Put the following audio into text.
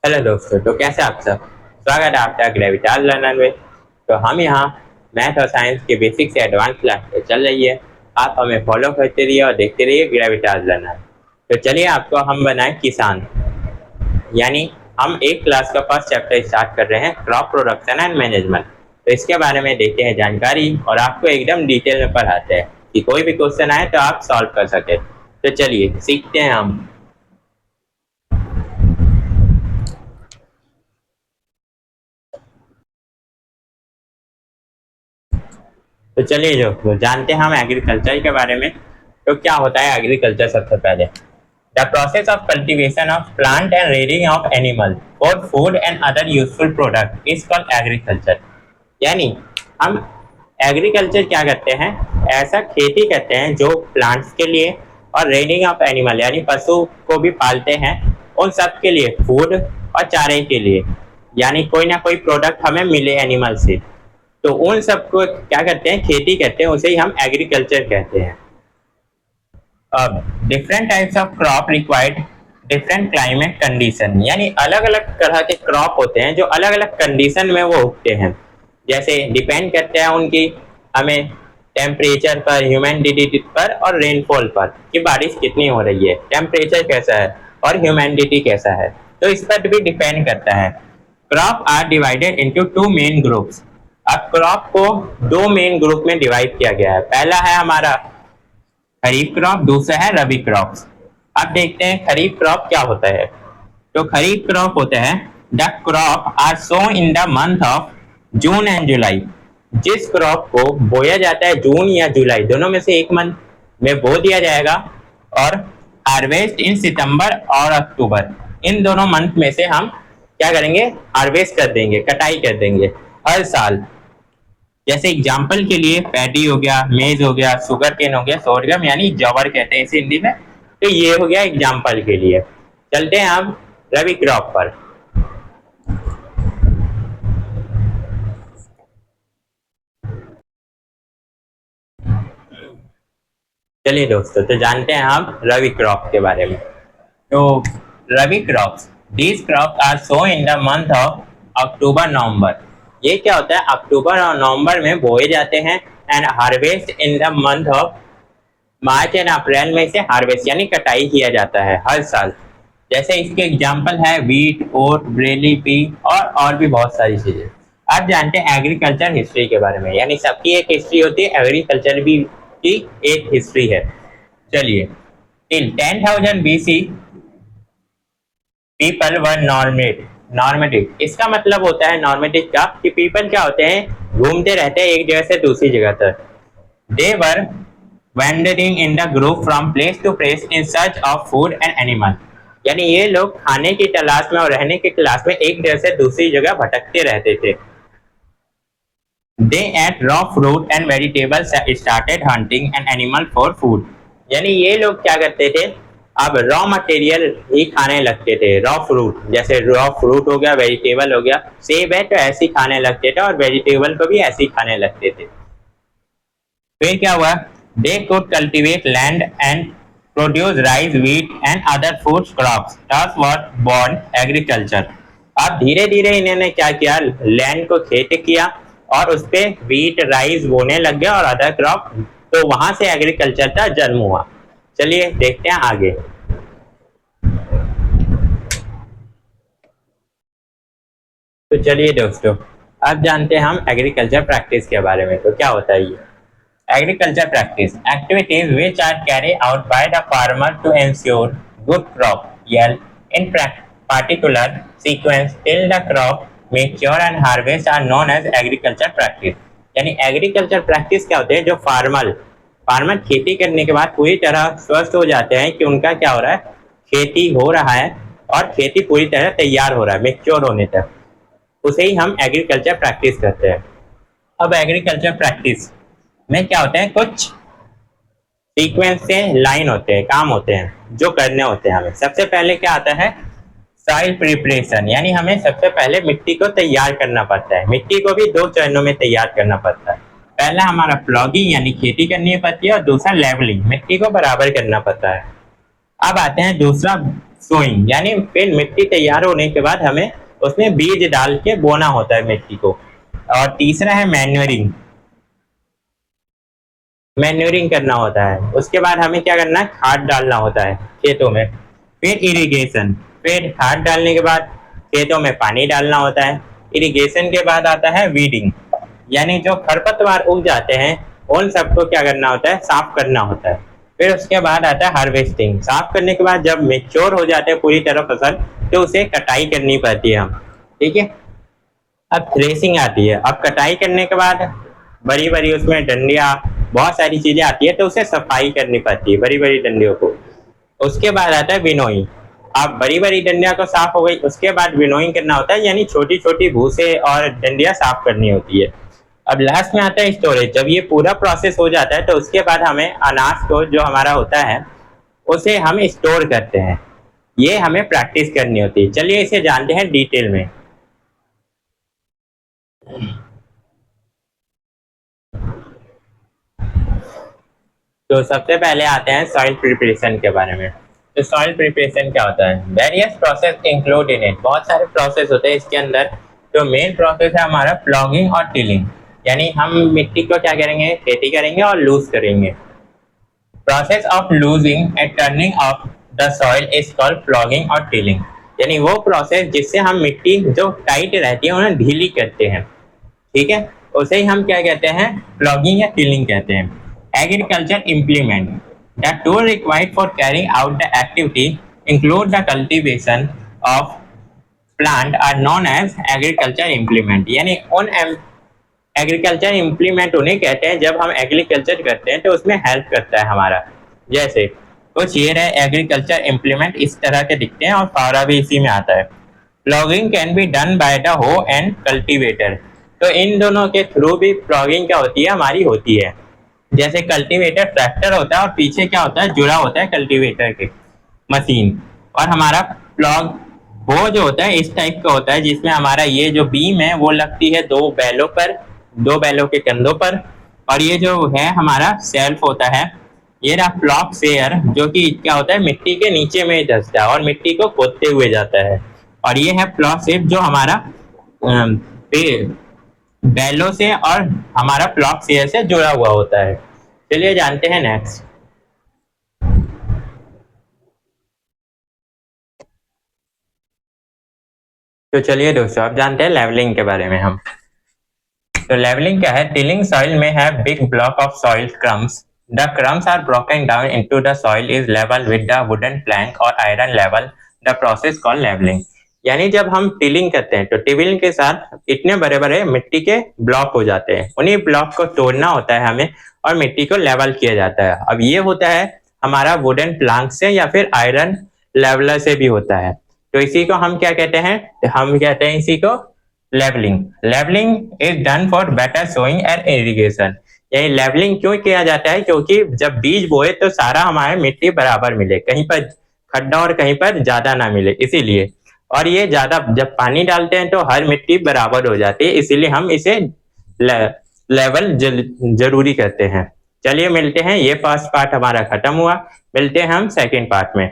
Hello दोस्तों, तो कैसे आप सब। स्वागत है आपका ग्रेविटास लर्नर में। तो हम यहाँ मैथ और साइंस के बेसिक से एडवांस क्लास पे चल रही है। आप हमें फॉलो करते रहिए और देखते रहिए ग्रेविटास लर्नर। तो चलिए आपको हम बनाए किसान, यानी हम एक क्लास का फर्स्ट चैप्टर स्टार्ट कर रहे हैं, क्रॉप प्रोडक्शन एंड मैनेजमेंट। तो इसके बारे में देखते हैं जानकारी और आपको एकदम डिटेल में पढ़ाते हैं कि कोई भी क्वेश्चन आए तो आप सॉल्व कर सके। तो चलिए सीखते हैं हम। तो चलिए जो जानते हैं हम एग्रीकल्चर के बारे में। तो क्या होता है एग्रीकल्चर? सबसे पहले the process of cultivation of plant and rearing of animal for food and other useful product is called agriculture. यानी हम एग्रीकल्चर क्या करते हैं, ऐसा खेती करते हैं जो प्लांट्स के लिए और रेयरिंग ऑफ एनिमल यानी पशु को भी पालते हैं, उन सब के लिए, फूड और चारे के लिए, यानी कोई ना कोई प्रोडक्ट हमें मिले एनिमल से। तो उन सबको क्या करते हैं, खेती करते हैं, उसे ही हम एग्रीकल्चर कहते हैं। अब different types of crop required different climate condition, यानी अलग अलग तरह के क्रॉप होते हैं जो अलग अलग कंडीशन में वो उगते हैं। जैसे डिपेंड करते हैं उनकी हमें टेम्परेचर पर, ह्यूमिडिटी पर और रेनफॉल पर कि बारिश कितनी हो रही है, टेम्परेचर कैसा है और ह्यूमिडिटी कैसा है, तो इस पर भी डिपेंड करता है। Crop are divided into two main groups. अब क्रॉप को दो मेन ग्रुप में डिवाइड किया गया है। पहला है हमारा खरीफ क्रॉप, दूसरा है रबी क्रॉप्स। अब देखते हैं खरीफ क्रॉप क्या होता है। तो खरीफ क्रॉप होता है the crop are sown in the month of June and July. जिस क्रॉप को बोया जाता है जून या जुलाई, दोनों में से एक मंथ में बो दिया जाएगा, और हार्वेस्ट इन सितंबर और अक्टूबर, इन दोनों मंथ में से हम क्या करेंगे, हार्वेस्ट कर देंगे, कटाई कर देंगे हर साल। जैसे एग्जाम्पल के लिए पैडी हो गया, मेज हो गया, शुगर केन हो गया, सोरगम यानी जवर कहते हैं इसे हिंदी में। तो ये हो गया एग्जाम्पल के लिए। चलते हैं अब रबी क्रॉप पर। चलिए दोस्तों, तो जानते हैं हम रबी क्रॉप के बारे में। तो rabi crops, these crops are sown in the month of October November. ये क्या होता है, अक्टूबर और नवंबर में बोए जाते हैं, and harvest in the month of March and April में इसे हार्वेस्ट यानी कटाई किया जाता है हर साल। जैसे इसके एग्जाम्पल है वीट, ओट, ब्रेली, पी और भी बहुत सारी चीजें। अब जानते हैं एग्रीकल्चर हिस्ट्री के बारे में, यानी सबकी एक हिस्ट्री होती है, एग्रीकल्चर भी की एक हिस्ट्री है। चलिए, इन 10,000 BC पीपल वर नॉर्मेटिव। इसका मतलब होता है नॉर्मेटिव का कि पीपल क्या होते हैं, घूमते रहते हैं एक जगह से दूसरी जगह तक। They were wandering in the group from place to place in search of food and animal. यानी ये लोग खाने की तलाश में और रहने की तलाश में एक जगह से दूसरी जगह भटकते रहते थे। They ate raw fruit and vegetables, started hunting an animal for food। यानी ये लोग क्या करते थे, अब रॉ मटेरियल ही खाने लगते थे। रॉ फ्रूट, जैसे रॉ फ्रूट हो गया, वेजिटेबल हो गया, सेब है तो ऐसे ही खाने लगते थे, और वेजिटेबल को भी ऐसे ही खाने लगते थे। फिर क्या हुआ, they could cultivate land and produce rice, wheat and other food crops, thus was born agriculture. अब धीरे धीरे इन्होंने क्या किया, लैंड को खेती किया और उस पे व्हीट, राइस बोने लग गया और अदर क्रॉप, तो वहां से एग्रीकल्चर का जन्म हुआ। चलिए देखते हैं आगे। तो चलिए दोस्तों, अब जानते हैं हम एग्रीकल्चर प्रैक्टिस के बारे में। तो क्या होता है ये agriculture practice? Activities which are carry out by the farmer to ensure good crop yield in particular sequence till the crop mature and harvest are known as agriculture practice। यानी agriculture practice क्या होते हैं, जो farmer खेती करने के बाद पूरी तरह स्वस्थ हो जाते हैं कि उनका क्या हो रहा है, खेती हो रहा है और खेती पूरी तरह तैयार हो रहा है मेच्योर होने तक, उसे ही हम एग्रीकल्चर प्रैक्टिस करते हैं। अब एग्रीकल्चर प्रैक्टिस में क्या होते हैं, कुछ सीक्वेंस से लाइन होते हैं, काम होते हैं जो करने होते हैं हमें। सबसे पहले क्या आता है, सॉइल प्रिपरेशन, यानी हमें सबसे पहले मिट्टी को तैयार करना पड़ता है। मिट्टी को भी दो चरणों में तैयार करना पड़ता है। पहला हमारा प्लॉगिंग यानी खेती करनी पड़ती है, और दूसरा लेवलिंग, मिट्टी को बराबर करना पड़ता है। अब आते हैं दूसरा सोइंग, यानी फिर मिट्टी तैयार होने के बाद हमें उसमें बीज डाल के बोना होता है मिट्टी को। और तीसरा है मैन्योरिंग, मैन्योरिंग करना होता है। उसके बाद हमें क्या करना है, खाद डालना होता है खेतों में। फिर इरिगेशन, फिर खाद डालने के बाद खेतों में पानी डालना होता है। इरिगेशन के बाद आता है वीडिंग, यानी जो खरपतवार उग जाते हैं उन सबको क्या करना होता है, साफ करना होता है। फिर उसके बाद आता है हार्वेस्टिंग, साफ करने के बाद जब मेच्योर हो जाते हैं पूरी तरह फसल, तो उसे कटाई करनी पड़ती है हम, ठीक है। अब थ्रेसिंग आती है, अब कटाई करने के बाद बड़ी बड़ी उसमें डंडियाँ बहुत सारी चीजें आती है, तो उसे सफाई करनी पड़ती है बड़ी बड़ी डंडियों को। उसके बाद आता है विनोइंग, अब बड़ी बड़ी डंडियाँ तो साफ हो गई, उसके बाद विनोइंग करना होता है, यानी छोटी छोटी भूसे और डंडियाँ साफ करनी होती है। अब लास्ट में आता है स्टोरेज, जब ये पूरा प्रोसेस हो जाता है तो उसके बाद हमें अनाज को जो हमारा होता है उसे हम स्टोर करते हैं। ये हमें प्रैक्टिस करनी होती है। चलिए इसे जानते हैं डिटेल में। तो सबसे पहले आते हैं सॉइल प्रिपरेशन के बारे में। तो सॉइल प्रिपरेशन क्या होता है, various process include in it, बहुत सारे प्रोसेस होते हैं इसके अंदर। तो मेन प्रोसेस है हमारा प्लॉगिंग और टिलिंग, यानी हम मिट्टी को क्या करेंगे, खेती करेंगे और लूज करेंगे। Process of losing and turning of the soil is called plogging और टिलिंग, यानी वो प्रोसेस जिससे हम मिट्टी जो टाइट रहती है उन्हें ढीली करते हैं, ठीक है, उसे ही हम क्या कहते हैं, प्लॉगिंग या टिलिंग कहते हैं। Agriculture implement, the tool required for carrying out the activity include the cultivation of plant are known as agriculture implement, यानी उन एग्रीकल्चर इम्प्लीमेंट उन्हें कहते हैं जब हम एग्रीकल्चर करते हैं तो उसमें हेल्प करता है हमारा। जैसे कुछ ये रहे एग्रीकल्चर इम्प्लीमेंट, इस तरह के दिखते हैं और फावड़ा भी इसी में आता है। Plogging can be done by the हो एंड कल्टीवेटर, तो इन दोनों के थ्रू भी प्लॉगिंग क्या होती है, हमारी होती है। जैसे कल्टीवेटर ट्रैक्टर होता है और पीछे क्या होता है, जुड़ा होता है कल्टीवेटर के मशीन। और हमारा प्लॉग वो जो होता है इस टाइप का होता है, जिसमें हमारा ये जो बीम है वो लगती है दो बैलों पर, दो बैलों के कंधों पर। और ये जो है हमारा सेल्फ होता है, ये रहा प्लॉग शेयर, जो कि क्या होता है मिट्टी के नीचे में धंसता है और मिट्टी को खोदते हुए जाता है। और ये है प्लॉग शेप जो हमारा बैलों से और हमारा प्लॉग शेयर से जुड़ा हुआ होता है। चलिए जानते हैं नेक्स्ट। तो चलिए दोस्तों अब जानते हैं लेवलिंग के बारे में हम। तो लेवलिंग क्या है, टिलिंग सॉइल में है big block of soil crumbs, the crumbs are broken down into the soil is level with the wooden plank और iron level, the process called levelling. यानी जब हम टिलिंग करते हैं तो टिलिंग के साथ इतने बड़े बड़े मिट्टी के ब्लॉक हो जाते हैं, उन्हीं ब्लॉक को तोड़ना होता है हमें और मिट्टी को लेवल किया जाता है। अब ये होता है हमारा वुडन प्लैंक से या फिर आयरन लेवलर से भी होता है। तो इसी को हम क्या कहते हैं, हम कहते हैं इसी को levelling. Levelling is done for better sowing and irrigation, यानी लेवलिंग क्यों किया जाता है, क्योंकि जब बीज बोए तो सारा हमारे मिट्टी बराबर मिले, कहीं पर खड्डा और कहीं पर ज्यादा ना मिले, इसीलिए। और ये ज्यादा जब पानी डालते हैं तो हर मिट्टी बराबर हो जाती है, इसीलिए हम इसे लेवल जरूरी करते हैं। चलिए मिलते हैं, ये फर्स्ट पार्ट हमारा खत्म हुआ, मिलते हैं हम सेकेंड पार्ट में।